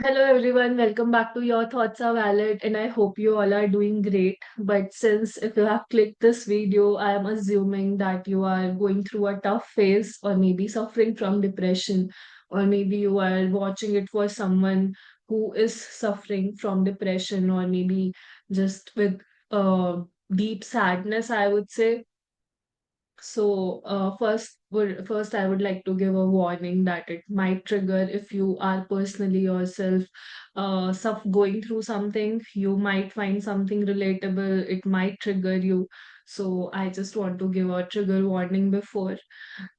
Hello everyone, welcome back to Your Thoughts Are Valid, and I hope you all are doing great. But since if you have clicked this video, I am assuming that you are going through a tough phase, or maybe suffering from depression, or maybe you are watching it for someone who is suffering from depression, or maybe just with uh, deep sadness, I would say. First, I would like to give a warning that it might trigger if you are personally yourself going through something. You might find something relatable. It might trigger you. So I just want to give a trigger warning before.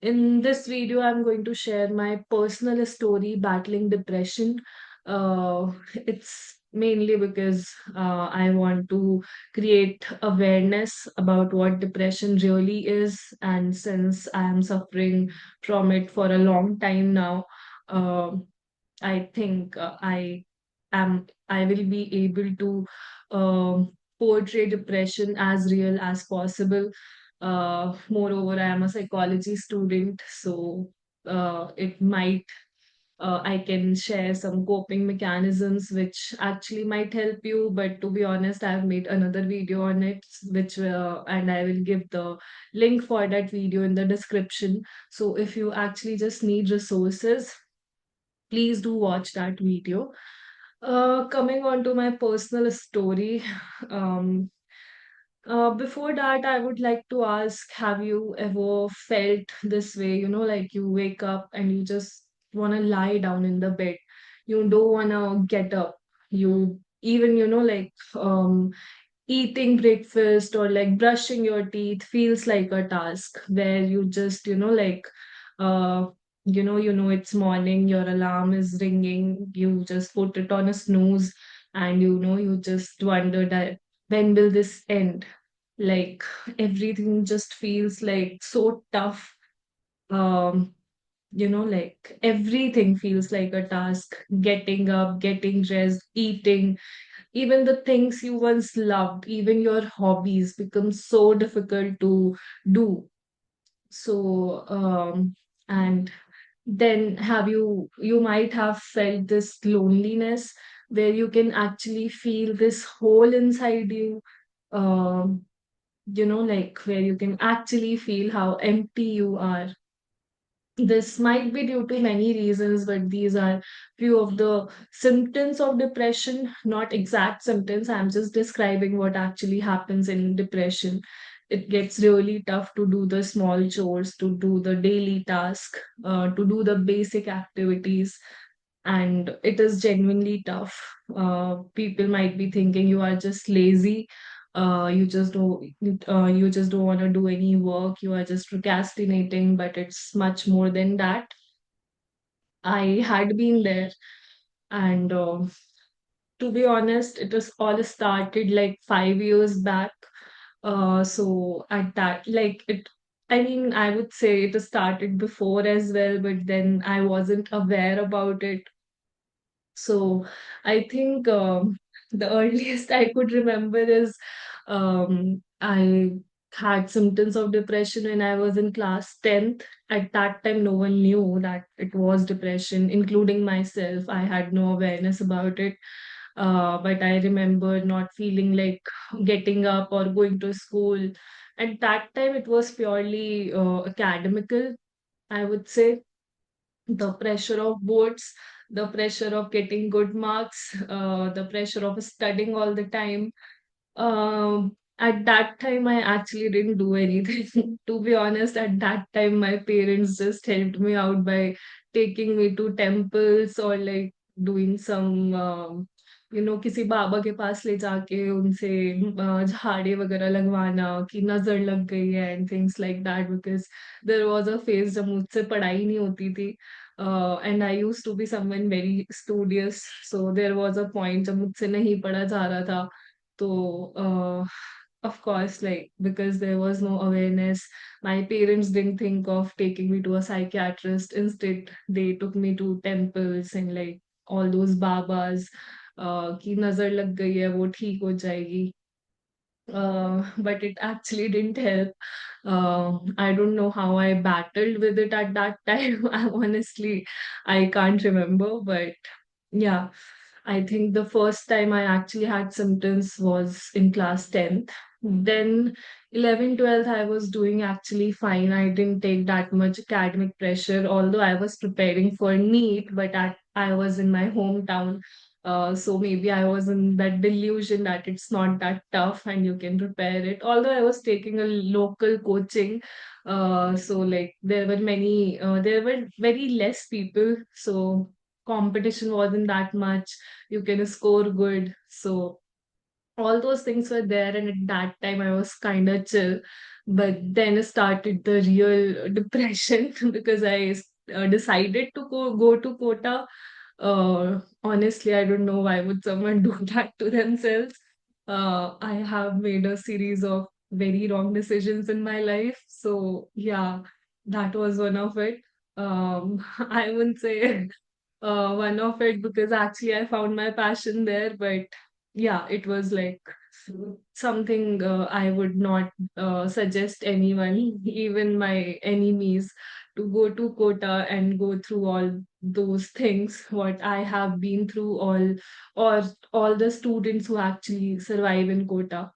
In this video, I'm going to share my personal story battling depression. It's mainly because I want to create awareness about what depression really is. And since I am suffering from it for a long time now, uh, I think I will be able to portray depression as real as possible. Moreover, I am a psychology student, so it might I can share some coping mechanisms which actually might help you. But to be honest, I've made another video on it, which and I will give the link for that video in the description. So if you actually just need resources, please do watch that video. Coming on to my personal story, um, before that, I would like to ask, have you ever felt this way? Like you wake up and you just want to lie down in the bed. You don't want to get up. You even, eating breakfast or like brushing your teeth feels like a task where you just, uh, it's morning, your alarm is ringing, you just put it on a snooze, and you just wonder that when will this end? Like everything just feels like so tough. Um, like everything feels like a task. Getting up, getting dressed, eating, even the things you once loved, even your hobbies become so difficult to do. So, and then you might have felt this loneliness where you can actually feel this hole inside you. Um, like where you can actually feel how empty you are. This might be due to many reasons, but these are few of the symptoms of depression, not exact symptoms. I'm just describing what actually happens in depression. It gets really tough to do the small chores, to do the daily task, to do the basic activities, and it is genuinely tough. People might be thinking you are just lazy, you just don't want to do any work, you are just procrastinating, but it's much more than that. I had been there, and to be honest, it was all started like 5 years back. So at that, like it, I mean, I would say it started before as well, but then I wasn't aware about it. So I think the earliest I could remember is I had symptoms of depression when I was in class 10th. At that time, no one knew that it was depression, including myself. I had no awareness about it. But I remember not feeling like getting up or going to school. At that time, it was purely academical, I would say. The pressure of boards, the pressure of getting good marks, the pressure of studying all the time. At that time, I actually didn't do anything. To be honest, at that time, my parents just helped me out by taking me to temples or like doing some, किसी बाबा के पास ले जाके उनसे झाड़े वगैरह लगवाना कि नजर लग गई है and things like that because there was a phase जब मुझसे पढ़ाई नहीं होती थी and I used to be someone very studious so there was a point जब मुझसे नहीं पढ़ा जा रहा था तो of course, like because there was no awareness, my parents didn't think of taking me to a psychiatrist. Instead, they took me to temples and like all those babas कि नजर लग गई है वो ठीक हो जाएगी. But it actually didn't help. I don't know how I battled with it at that time. I honestly, I can't remember, but Yeah, I think the first time I actually had symptoms was in class 10th. Then 11, 12, I was doing actually fine. I didn't take that much academic pressure, although I was preparing for NEET, but I was in my hometown. So maybe I was in that delusion that it's not that tough and you can prepare it. Although I was taking a local coaching, so like there were very less people. So competition wasn't that much. You can score good. So all those things were there, and at that time I was kind of chill. But then started the real depression because I decided to go to Kota. Honestly, I don't know why would someone do that to themselves. I have made a series of very wrong decisions in my life. So yeah, that was one of it. I wouldn't say one of it because actually I found my passion there, but yeah, it was like something I would not suggest anyone, even my enemies, to go to Kota and go through all those things, what I have been through, or all the students who actually survive in Kota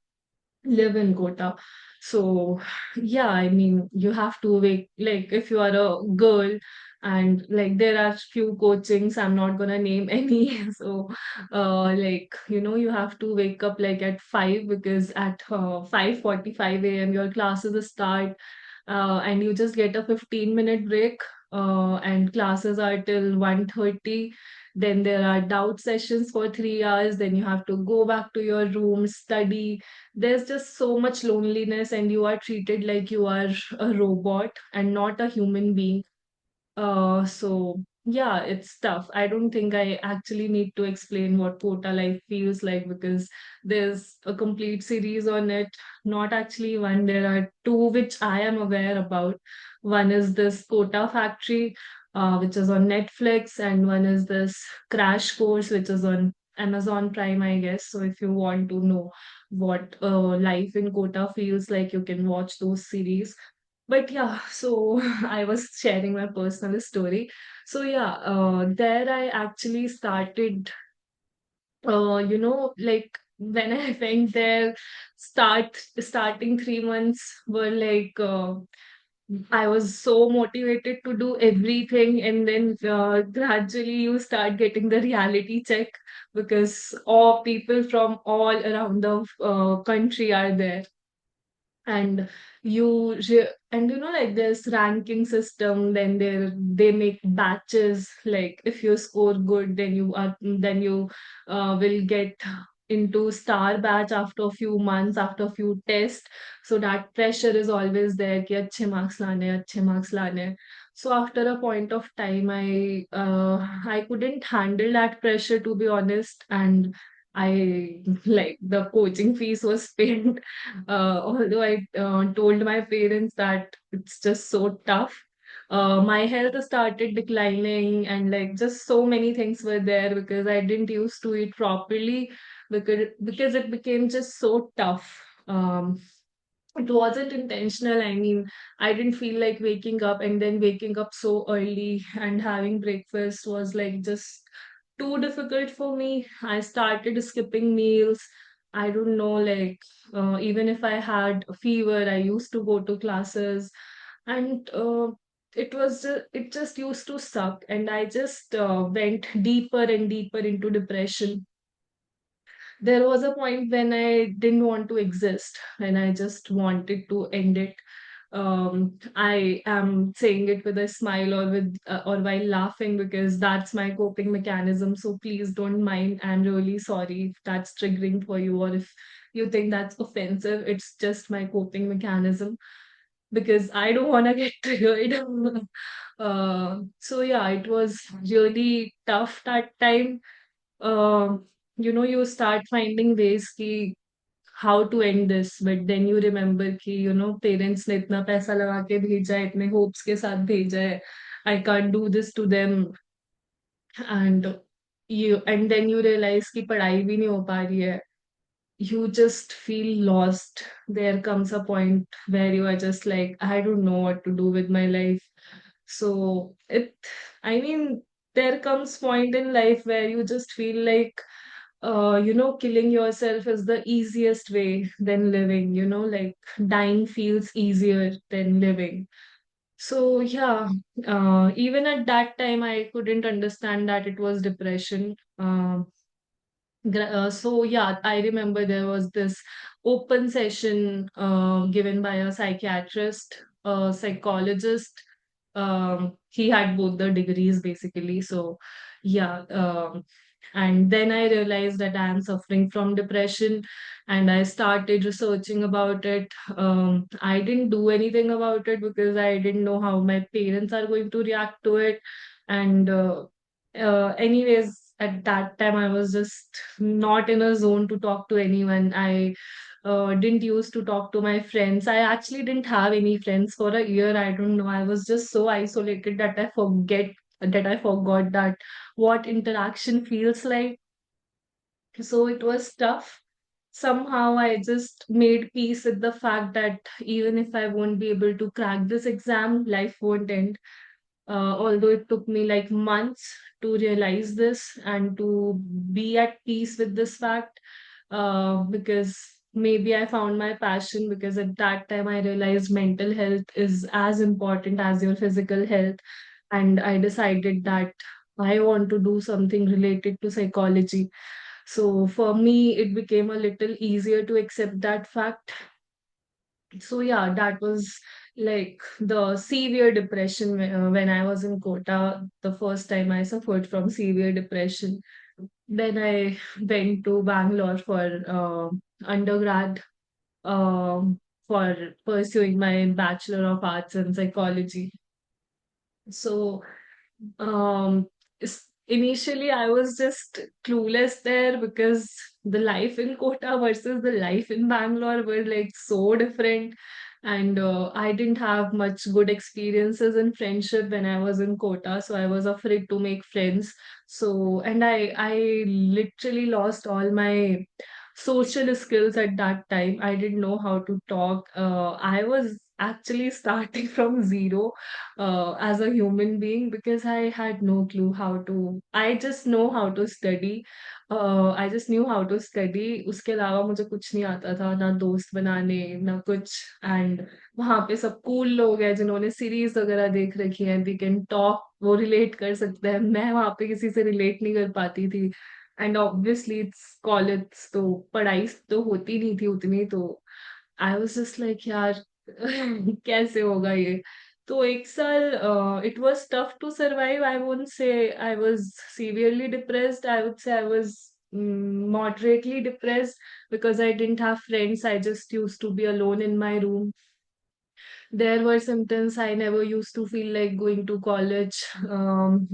live in Kota. So yeah, I mean, you have to wake like if you are a girl and like there are few coachings, I'm not gonna name any. So like you have to wake up like at 5 because at 5:45 a.m. your classes start, and you just get a 15-minute break, and classes are till 1:30. Then there are doubt sessions for 3 hours. Then you have to go back to your room, study. There's just so much loneliness, and you are treated like you are a robot and not a human being. So yeah, it's tough. I don't think I actually need to explain what quota life feels like because there's a complete series on it. Not actually one, there are two which I am aware about. One is this Quota Factory, which is on Netflix, and one is this Crash Course, which is on Amazon Prime, I guess. So if you want to know what life in Quota feels like, you can watch those series. But yeah, so I was sharing my personal story. So yeah, there I actually started, like when I went there, starting 3 months were like I was so motivated to do everything, and then gradually you start getting the reality check because all people from all around the country are there, and and like this ranking system, then they make batches, like if you score good then you will get into star batch after a few months, after a few tests. So that pressure is always there कि अच्छे marks लाने हैं, अच्छे marks लाने हैं. So after a point of time I couldn't handle that pressure, to be honest, and I like the coaching fees was paid. Although I told my parents that it's just so tough. My health started declining, and like just so many things were there because I didn't used to eat properly because it became just so tough. It wasn't intentional. I mean, I didn't feel like waking up, and then waking up so early and having breakfast was like just too difficult for me. I started skipping meals. I don't know, like, even if I had a fever, I used to go to classes, and it just used to suck, and I just went deeper and deeper into depression. There was a point when I didn't want to exist and I just wanted to end it. I am saying it with a smile or with or while laughing because that's my coping mechanism. So please don't mind. I'm really sorry if that's triggering for you or if you think that's offensive. It's just my coping mechanism because I don't want to get triggered. So yeah, it was really tough that time. You start finding ways कि how to end this, but then you remember कि parents ने इतना पैसा लगा के भेजा है, इतने hopes के साथ भेजा है, I can't do this to them, and then you realize कि पढ़ाई भी नहीं हो पा रही है. You just feel lost. There comes a point where you are just like, I don't know what to do with my life. So I mean, there comes point in life where you just feel like killing yourself is the easiest way than living, like dying feels easier than living. So yeah, even at that time, I couldn't understand that it was depression. So yeah, I remember there was this open session given by a psychiatrist, a psychologist. He had both the degrees basically. So yeah, and then I realized that I am suffering from depression, and I started researching about it. I didn't do anything about it because I didn't know how my parents are going to react to it, and anyways, at that time, I was just not in a zone to talk to anyone. I didn't used to talk to my friends. I actually didn't have any friends for a year. I don't know. I was just so isolated that I forgot that what interaction feels like. So it was tough. Somehow I just made peace with the fact that even if I won't be able to crack this exam, life won't end. Although it took me like months to realize this and to be at peace with this fact, because maybe I found my passion, because at that time I realized mental health is as important as your physical health. And I decided that I want to do something related to psychology. So for me, it became a little easier to accept that fact. So yeah, that was like the severe depression when I was in Kota. The first time I suffered from severe depression. Then I went to Bangalore for undergrad, for pursuing my Bachelor of Arts in Psychology. So initially I was just clueless there, because the life in Kota versus the life in Bangalore were like so different. And I didn't have much good experiences in friendship when I was in Kota, so I was afraid to make friends. So, and I literally lost all my social skills at that time. I didn't know how to talk. I was actually starting from zero as a human being, because I had no clue how to. I just know how to study. I just knew how to study. उसके अलावा मुझे कुछ नहीं आता था, ना दोस्त बनाने ना कुछ. एंड वहाँ पे सब कूल लोग हैं जिन्होंने सीरीज वगैरह देख रखी है, दी कैन टॉक, वो रिलेट कर सकते हैं. मैं वहाँ पे किसी से रिलेट नहीं कर पाती थी. एंड ऑब्वियसली इट्स कॉलेज, तो पढ़ाई तो होती नहीं थी उतनी. तो आई वाज जस्ट लाइक यार कैसे होगा ये. तो एक साल it was tough to survive. I won't say I was severely depressed. I would say I was moderately depressed, because I didn't have friends. I just used to be alone in my room. There were symptoms. I never used to feel like going to college,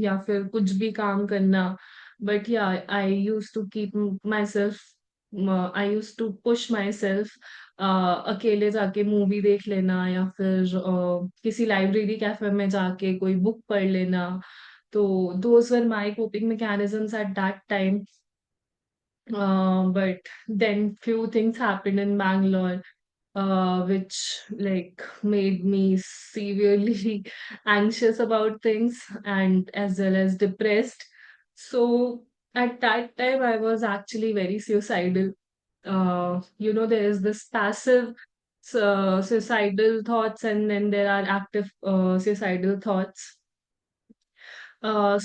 या फिर कुछ भी काम करना. But yeah, I used to keep myself, I used to push myself. अकेले जाके movie देख लेना, या फिर किसी लाइब्रेरी कैफे में जाके कोई बुक पढ़ लेना. तो those were my coping mechanisms at that time. But then few things happened in Bangalore, which like made me severely anxious about things, and as well as depressed. So at that time, I was actually very suicidal. There is this passive suicidal thoughts, and then there are active suicidal thoughts.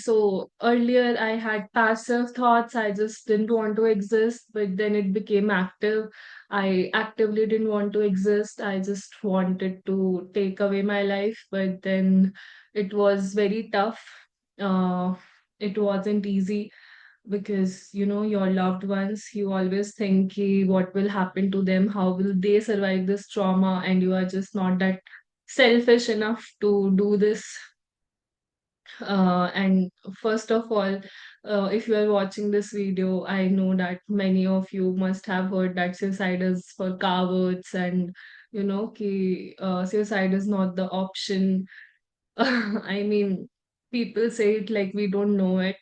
So earlier I had passive thoughts. I just didn't want to exist, but then it became active. I actively didn't want to exist. I just wanted to take away my life, but then it was very tough. Uh, it wasn't easy, because your loved ones, you always think what will happen to them, how will they survive this trauma, and you are just not that selfish enough to do this. And first of all, if you are watching this video, I know that many of you must have heard that suicide is for cowards, and suicide is not the option. I mean, people say it like we don't know it.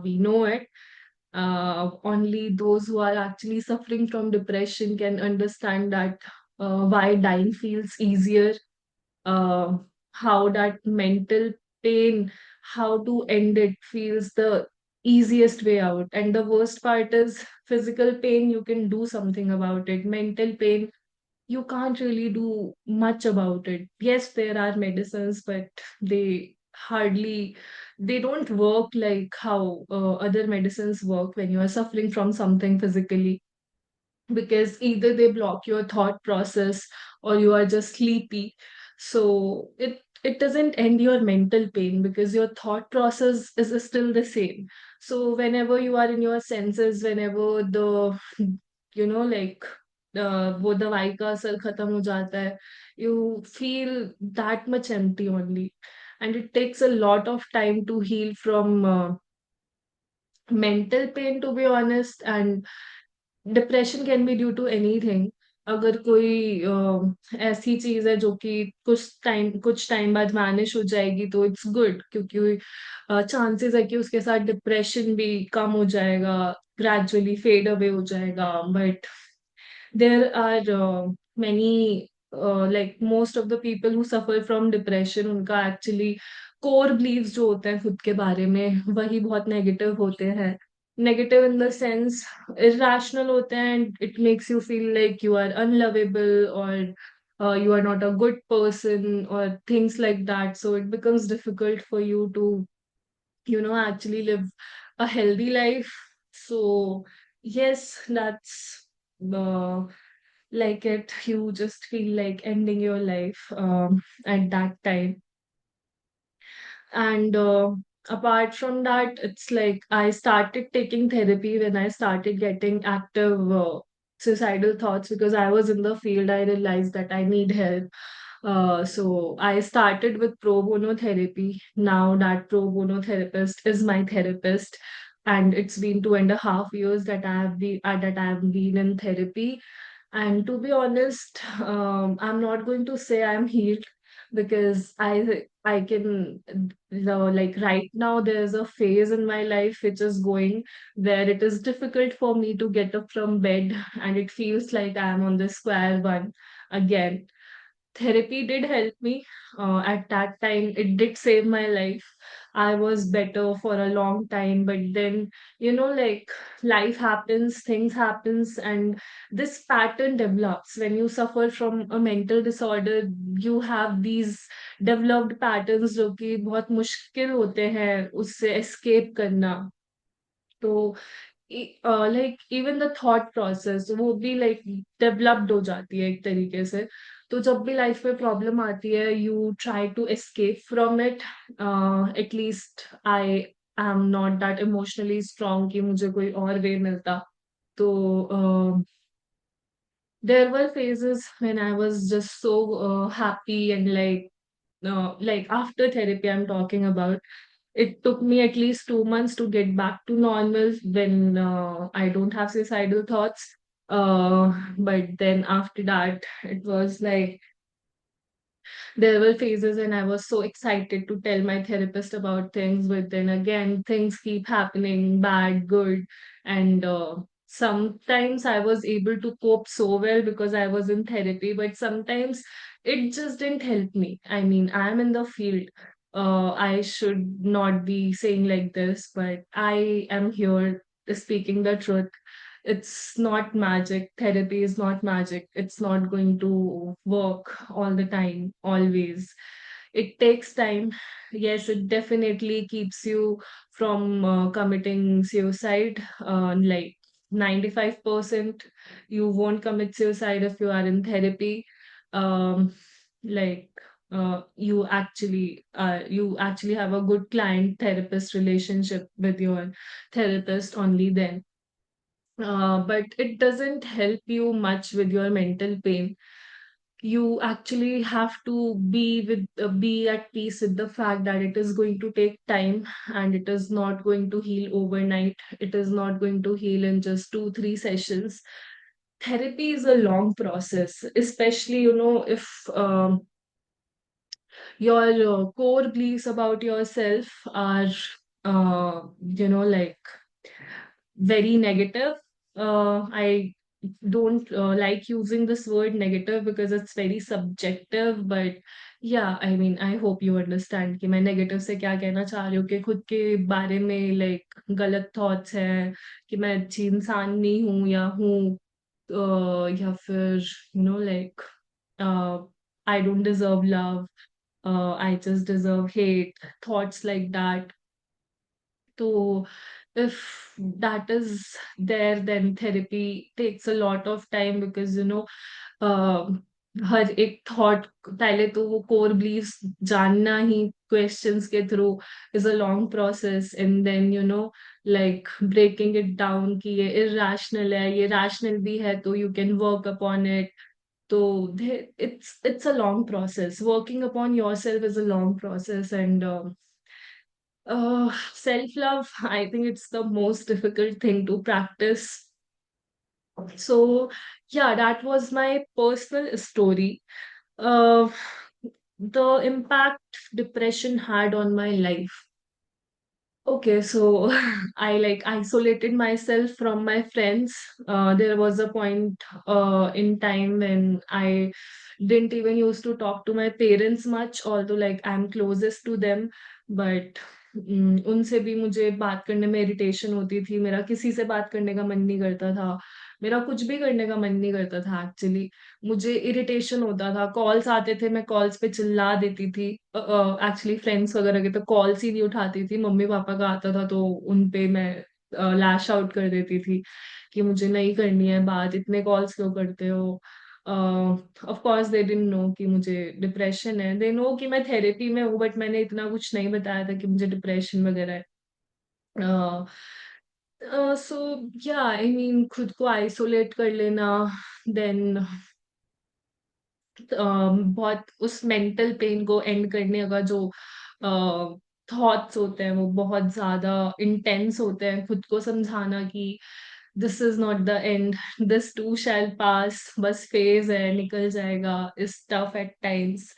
We know it. Only those who are actually suffering from depression can understand that why dying feels easier, uh, how that mental pain, how to end it feels the easiest way out. And the worst part is physical pain, you can do something about it. Mental pain, you can't really do much about it. Yes, there are medicines, but they hardly, they don't work like how other medicines work when you are suffering from something physically, because either they block your thought process or you are just sleepy. So it doesn't end your mental pain because your thought process is still the same. So whenever you are in your senses, whenever the, like, वो दवाई का असर खत्म हो जाता है, you feel that much empty only. And it takes a lot of time to heal from mental pain, to be honest. And depression can be due to anything. अगर कोई ऐसी चीज है जो कि कुछ टाइम बाद वैनिश हो जाएगी तो इट्स गुड, क्योंकि चांसेस है कि उसके साथ डिप्रेशन भी कम हो जाएगा, ग्रेजुअली फेड अवे हो जाएगा. But there are many, like most of the people who suffer from depression, उनका actually core beliefs जो होते हैं खुद के बारे में वही बहुत negative होते हैं. Negative in the sense irrational होते हैं, and it makes you feel like you are unlovable, or you are not a good person or things like that. So it becomes difficult for you to, actually live a healthy life. So yes, that's uh, like it. You just feel like ending your life at that time. And apart from that, it's like I started taking therapy when I started getting active suicidal thoughts, because I was in the field. I realized that I need help. So I started with pro bono therapy. Now that pro bono therapist is my therapist, and it's been 2.5 years that I have been in therapy. And to be honest, I'm not going to say I'm healed, because I can, like right now there's a phase in my life which is going, where it is difficult for me to get up from bed, and it feels like I'm on the square one again. Therapy did help me. At that time, it did save my life. I was better for a long time, but then, like, life happens, things happens, and this pattern develops. When you suffer from a mental disorder, you have these developed patterns जो कि बहुत मुश्किल होते हैं उससे escape करना. तो like even the thought process वो भी लाइक डेवलप्ड हो जाती है एक तरीके से. तो जब भी लाइफ में प्रॉब्लम आती है, you try to escape from it. At least I am not that emotionally strong कि मुझे कोई और वे मिलता. तो there were phases when I was just so happy, and like after therapy I'm talking about, it took me at least 2 months to get back to normal when I don't have suicidal thoughts. But then after that, it was like there were phases and I was so excited to tell my therapist about things, but then again, things keep happening, bad, good. And sometimes I was able to cope so well because I was in therapy, but sometimes it just didn't help me. I mean, I'm in the field. I should not be saying like this, but I am here speaking the truth. It's not magic. Therapy is not magic. It's not going to work all the time, always. It takes time. Yes, it definitely keeps you from committing suicide. Like 95%, you won't commit suicide if you are in therapy. Um, like you actually have a good client therapist relationship with your therapist only then. But it doesn't help you much with your mental pain. You actually have to be at peace with the fact that it is going to take time, and it is not going to heal overnight. It is not going to heal in just 2 3 sessions. Therapy is a long process, especially if your core beliefs about yourself are like very negative. I don't like using this word negative because it's very subjective, but yeah, I mean, I hope you understand कि मैं negative से क्या कहना चाह रही हूँ, कि खुद के बारे में like गलत thoughts है कि मैं अच्छी इंसान नहीं हूँ या हूँ, या फिर like uh, I don't deserve love, I just deserve hate, thoughts like that. So if that is there, then therapy takes a lot of time because uh, हर एक थॉट, पहले तो वो कोर बिलीव्स जानना ही क्वेश्चंस के through is a long process, and then like breaking it down कि ये irrational है, ये रैशनल भी है, तो you can work upon it. तो it's a long process. Working upon yourself is a long process, and self love, I think it's the most difficult thing to practice. So, yeah, that was my personal story. Uh, the impact depression had on my life. Okay, so I like isolated myself from my friends. There was a point in time when I didn't even used to talk to my parents much, although like I'm closest to them, but उनसे भी मुझे बात करने में irritation होती थी. मेरा किसी से बात करने का मन नहीं करता था. मेरा कुछ भी करने का मन नहीं करता था एक्चुअली. मुझे इरिटेशन होता था. कॉल्स आते थे, मैं कॉल्स पे चिल्ला देती थी. एक्चुअली फ्रेंड्स वगैरह के तो कॉल्स ही नहीं उठाती थी. मम्मी पापा का आता था तो उन पे मैं लैश आउट कर देती थी कि मुझे नहीं करनी है बात, इतने कॉल्स क्यों करते हो. Of course they didn't know कि मुझे डिप्रेशन है. दे नो कि मैं थेरेपी में हूँ, बट मैंने इतना कुछ नहीं बताया था कि मुझे डिप्रेशन वगैरह है. सो या आई मीन खुद को आइसोलेट कर लेना, देन बहुत उस मेंटल पेन को एंड करने का जो थॉट्स होते हैं वो बहुत ज्यादा इंटेंस होते हैं. खुद को समझाना कि this is not the end, this too shall pass, बस फेज है, निकल जाएगा, is tough at times.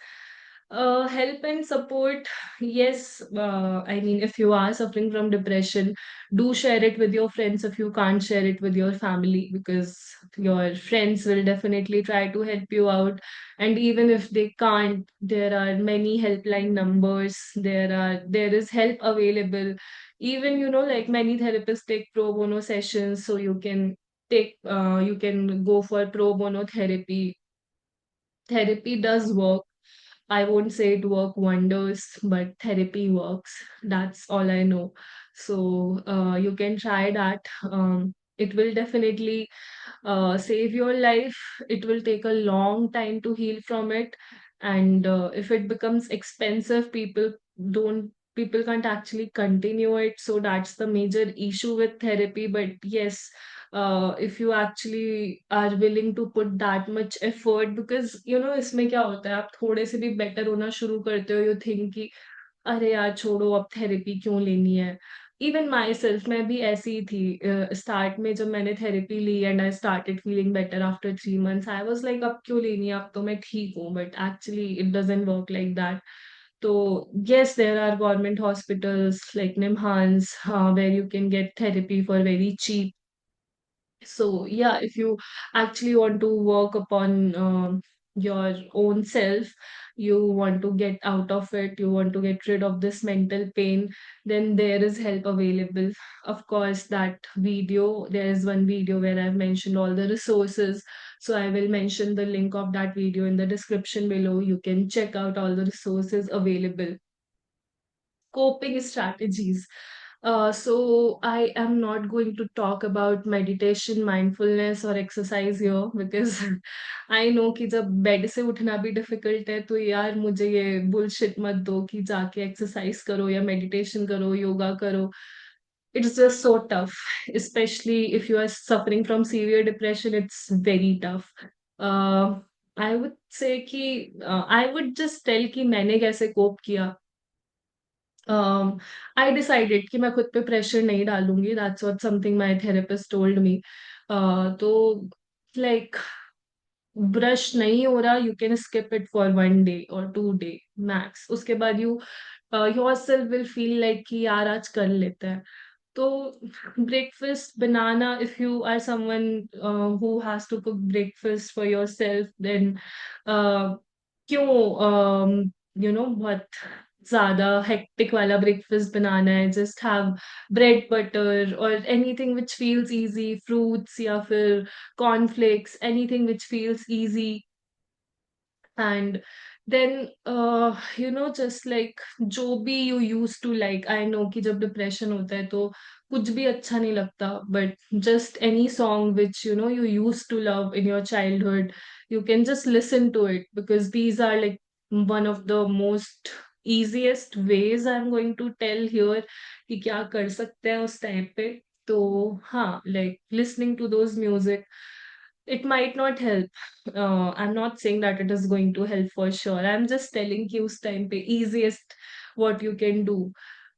Help and support, yes. I mean, if you are suffering from depression, do share it with your friends if you can't share it with your family, because your friends will definitely try to help you out. And even if they can't, there are many helpline numbers. There is help available. Even like many therapists take pro bono sessions, so you can go for pro bono therapy. Therapy does work. I won't say it work wonders, but therapy works. That's all I know. So you can try that. It will definitely save your life. It will take a long time to heal from it, and if it becomes expensive, people can't actually continue it. So that's the major issue with therapy. But yes, if you actually are willing to put that much effort, because इसमें क्या होता है, आप थोड़े से भी better होना शुरू करते हो, यू थिंक कि अरे यार छोड़ो, अब थेरेपी क्यों लेनी है. इवन माई सेल्फ, मैं भी ऐसी ही थी स्टार्ट में. जब मैंने थेरेपी ली and I started feeling better after 3 months, I was like अब क्यों लेनी है, अब तो मैं ठीक हूँ. But actually it doesn't work like that. तो yes, there are government hospitals like Nimhans, where you can get therapy for very cheap. So yeah, if you actually want to work upon your own self, you want to get out of it, you want to get rid of this mental pain, then there is help available. Of course, there is one video where I've mentioned all the resources. So I will mention the link of that video in the description below. You can check out all the resources available. Coping strategies. So I am not going to talk about meditation, mindfulness or exercise here, because I know कि जब bed से उठना भी difficult है, तो यार मुझे ये बुलशिट मत दो कि जाके एक्सरसाइज करो या मेडिटेशन करो, योगा करो. It's just so tough, especially if you are suffering from severe depression. It's very tough. uh, I would say कि I would just tell कि मैंने कैसे कोप किया. आई डिसाइडेड कि मैं खुद पे प्रेशर नहीं डालूंगी. That's what something my therapist told me. तो लाइक ब्रश नहीं हो रहा, you can skip it for 1 day और 2 डे मैक्स. उसके बाद your self will feel like कि यार आज कर लेते हैं. तो breakfast banana, if you are someone who has to cook breakfast for yourself, then uh, क्यों बहुत ज्यादा hectic वाला breakfast बनाना है? Just have bread butter or anything which feels easy, fruits या फिर cornflakes, anything which feels easy. And then just like जो भी you used to like, I know कि जब depression होता है तो कुछ भी अच्छा नहीं लगता, but just any song which you used to love in your childhood, you can just listen to it, because these are like one of the most easiest ways I'm going to tell here कि क्या कर सकते हैं उस time पे. तो हाँ, like listening to those music, it might not help. I'm not saying that it is going to help for sure. I'm just telling you उस time पे easiest what you can do.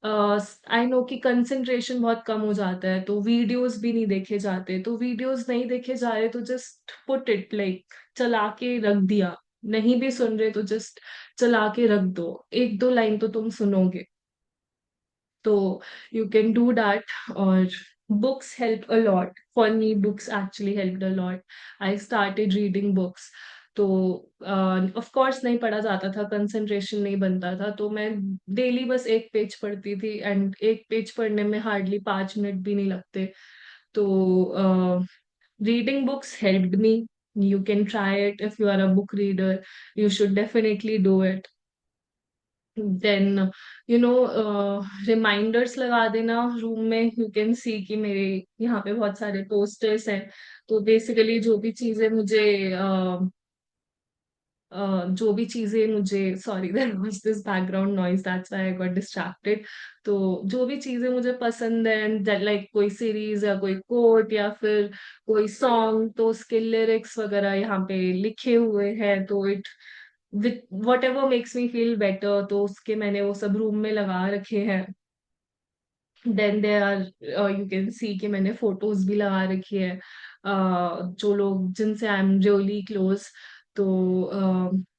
I know कि concentration बहुत कम हो जाता है, तो videos भी नहीं देखे जाते. तो videos नहीं देखे जा रहे तो just put it like चला के रख दिया. नहीं भी सुन रहे तो just चला के रख दो. एक दो लाइन तो तुम सुनोगे. So you can do that. Or books help a lot. For me, books actually helped a lot. I started reading books. तो ऑफ कोर्स नहीं पढ़ा जाता था, कंसंट्रेशन नहीं बनता था, तो मैं डेली बस एक पेज पढ़ती थी, एंड एक पेज पढ़ने में हार्डली 5 मिनट भी नहीं लगते. तो reading books helped me. You can try it if you are a book reader. You should definitely do it. Then reminders लगा देना रूम में. यू कैन सी कि मेरे यहाँ पे बहुत सारे पोस्टर्स हैं. तो बेसिकली जो भी चीजें मुझे sorry there was this background noise, that's why I got distracted. तो जो भी चीजें मुझे पसंद है, लाइक कोई सीरीज या कोई कोट या फिर कोई सॉन्ग, तो उसके लिरिक्स वगैरह यहाँ पे लिखे हुए हैं. तो it with what ever makes me feel better, तो उसके मैंने वो सब रूम में लगा रखे हैं. Then there are you can see कि मैंने फोटोज भी लगा रखी है, जो लोग जिनसे आई एम रियली क्लोज. तो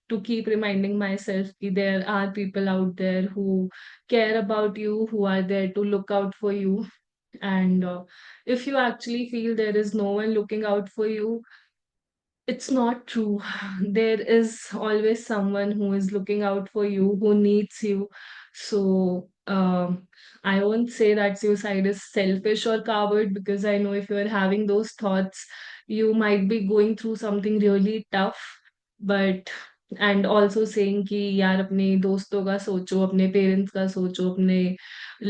to keep reminding myself कि there are people out there who care about you, who are there to look out for you. And if you actually feel there is no one looking out for you, it's not true. There is always someone who is looking out for you, who needs you. So, I won't say that suicide is selfish or coward, because I know if you're having those thoughts, you might be going through something really tough. But and also saying कि यार अपने दोस्तों का सोचो, अपने parents का सोचो, अपने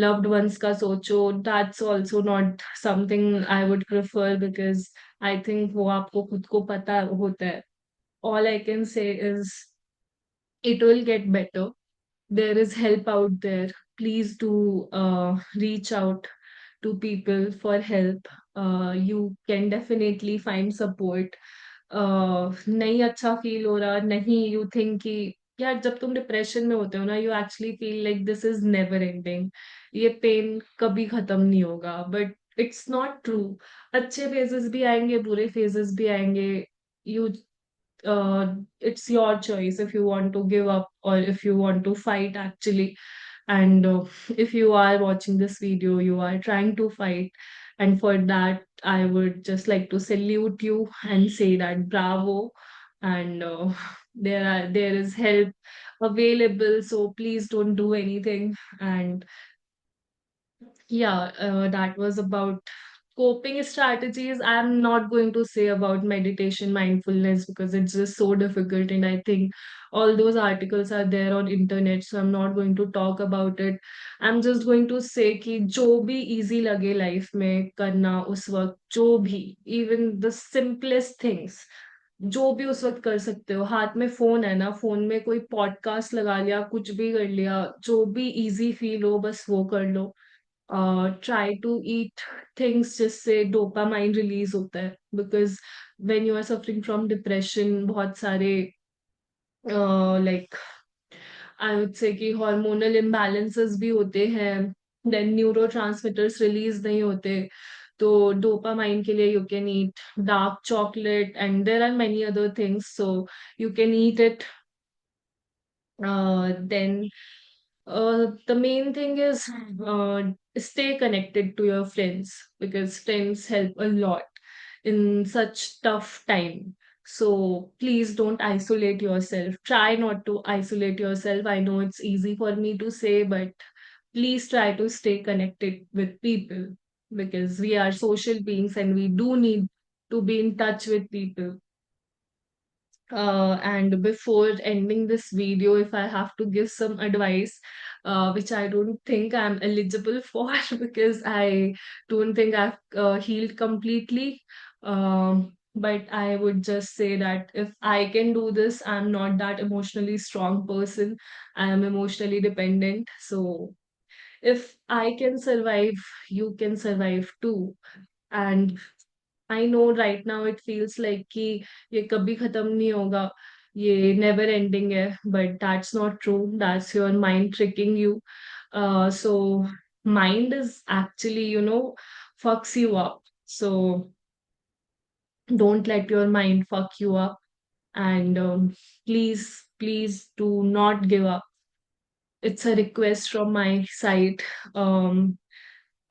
loved ones का सोचो, that's also not something I would prefer, because I think वो आपको खुद को पता होता है. All I can say is it will get better. There is help out there. Please do reach out to people for help. You can definitely find support. नहीं अच्छा feel हो रहा, नहीं यू थिंक कि यार, जब तुम डिप्रेशन में होते हो ना, you actually feel like this is never ending, ये पेन कभी खत्म नहीं होगा, बट इट्स नॉट ट्रू. अच्छे फेजेस भी आएंगे, बुरे फेजेस भी आएंगे. You it's your choice if you want to give up or if you want to fight actually. And if you are watching this video, you are trying to fight, and for that I would just like to salute you and say that bravo. And there is help available, so please don't do anything. And yeah, that was about coping strategies. I'm not going to say about meditation, mindfulness, because it's just so difficult. And I think all those articles are there on internet, so I'm not going to talk about it. I'm just going to say कि जो भी easy लगे life में करना उस वक्त, जो भी, even the simplest things, जो भी उस वक्त कर सकते हो. हाथ में फोन है ना, फोन में कोई पॉडकास्ट लगा लिया, कुछ भी कर लिया, जो भी इजी फील हो बस वो कर लो. ट्राई टू ईट थिंग्स जिससे डोपामाइन रिलीज होता है, because when you are suffering from depression, बहुत सारे लाइक आई वुड से कि हार्मोनल इम्बैलेंसेस भी होते हैं. देन न्यूरो ट्रांसमिटर्स रिलीज नहीं होते. तो डोपामाइन के लिए you can eat dark chocolate, and there are many other things, so you can eat it. Then the main thing is stay connected to your friends, because friends help a lot in such tough time. So please don't isolate yourself. Try not to isolate yourself. I know it's easy for me to say, but please try to stay connected with people, because we are social beings and we do need to be in touch with people. And before ending this video, if I have to give some advice, which I don't think I'm eligible for because I don't think I've healed completely. But I would just say that if I can do this, I'm not that emotionally strong person. I am emotionally dependent. So if I can survive, you can survive too. And I know right now it feels like कि ये कभी खत्म नहीं होगा, ये never ending है, but that's not true. That's your mind tricking you. So mind is actually, fucks you up. So don't let your mind fuck you up. And please, please do not give up. It's a request from my side. Um,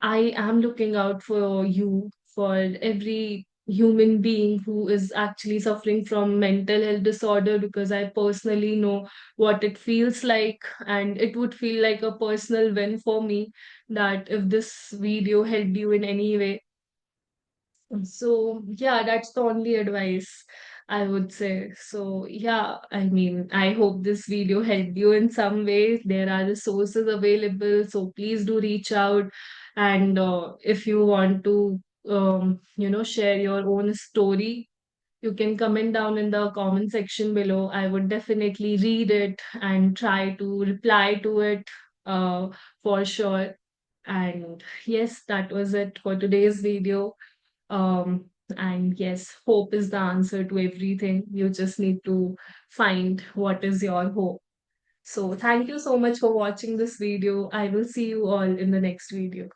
I am looking out for you, for every human being who is actually suffering from mental health disorder, because I personally know what it feels like, and it would feel like a personal win for me that if this video helped you in any way. So, yeah, that's the only advice I would say. So, yeah, I mean, I hope this video helped you in some way. There are resources available, so please do reach out. And if you want to, share your own story, you can comment down in the comment section below. I would definitely read it and try to reply to it uh, for sure. And yes, that was it for today's video. And yes, hope is the answer to everything. You just need to find what is your hope. So thank you so much for watching this video. I will see you all in the next video.